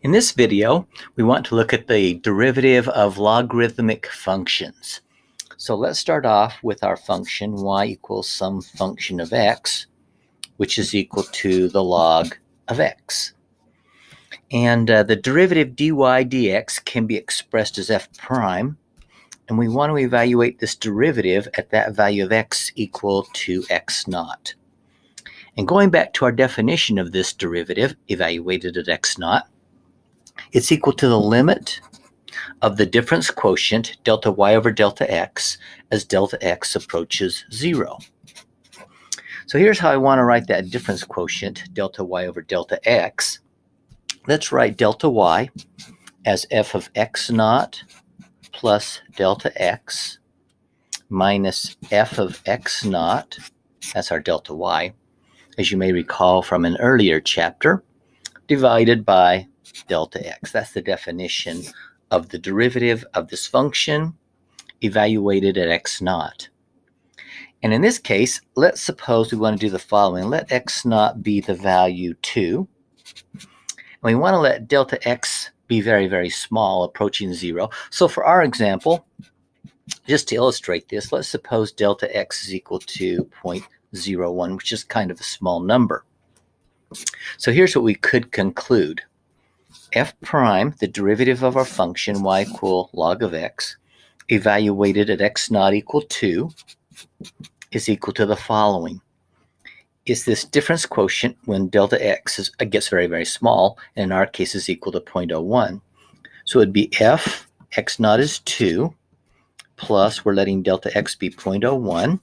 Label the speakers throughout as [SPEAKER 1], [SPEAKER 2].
[SPEAKER 1] In this video, we want to look at the derivative of logarithmic functions. So let's start off with our function y equals some function of x, which is equal to the log of x. And the derivative dy dx can be expressed as f prime, and we want to evaluate this derivative at that value of x equal to x naught. And going back to our definition of this derivative, evaluated at x naught, it's equal to the limit of the difference quotient, delta y over delta x, as delta x approaches 0. So here's how I want to write that difference quotient, delta y over delta x. Let's write delta y as f of x naught plus delta x minus f of x naught, that's our delta y, as you may recall from an earlier chapter, divided by delta x. That's the definition of the derivative of this function evaluated at x naught. And in this case, let's suppose we want to do the following. Let x naught be the value 2. And we want to let delta x be very, very small, approaching 0. So for our example, just to illustrate this, let's suppose delta x is equal to 0.01, which is kind of a small number. So here's what we could conclude. F prime, the derivative of our function y equal log of x, evaluated at x naught equal 2, is equal to the following. Is this difference quotient when delta x gets very, very small, and in our case is equal to 0.01. So it would be f x naught is 2, plus we're letting delta x be 0.01,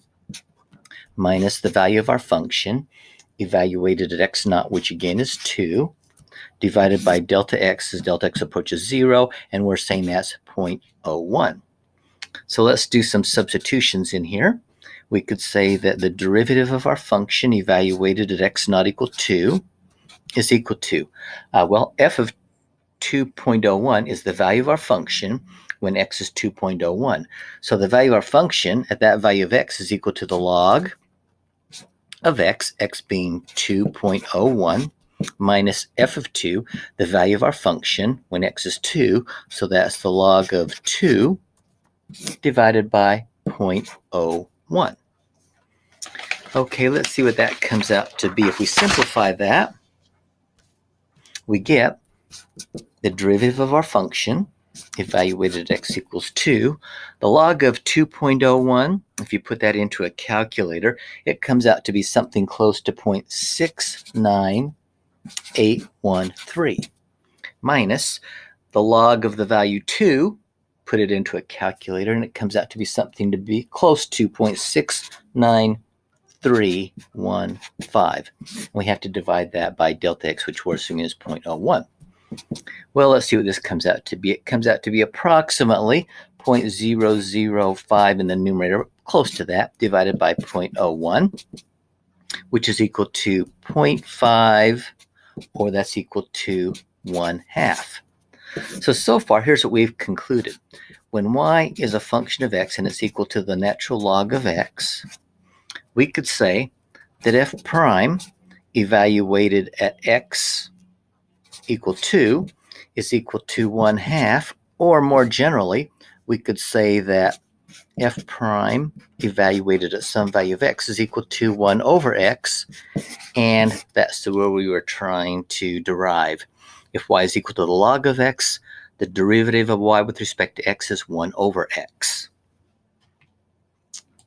[SPEAKER 1] minus the value of our function, evaluated at x naught, which again is 2, divided by delta x as delta x approaches 0, and we're saying that's 0.01. So let's do some substitutions in here. We could say that the derivative of our function evaluated at x naught equal 2 is equal to, f of 2.01 is the value of our function when x is 2.01. So the value of our function at that value of x is equal to the log of x being 2.01, minus f of 2, the value of our function when x is 2, so that's the log of 2 divided by 0.01. Okay, let's see what that comes out to be. If we simplify that, we get the derivative of our function evaluated at x equals 2. The log of 2.01, if you put that into a calculator, it comes out to be something close to 0.69813, minus the log of the value 2, put it into a calculator, and it comes out to be something to be close to 0.69315. We have to divide that by delta x, which we're assuming is 0.01. Well, let's see what this comes out to be. It comes out to be approximately 0.005 in the numerator, close to that, divided by 0.01, which is equal to 0.5, or that's equal to 1/2. So far, here's what we've concluded. When y is a function of x and it's equal to the natural log of x, we could say that f prime evaluated at x equal 2 is equal to 1/2, or more generally, we could say that f prime evaluated at some value of x is equal to 1 over x, and that's the where we were trying to derive. If y is equal to the log of x, the derivative of y with respect to x is 1 over x.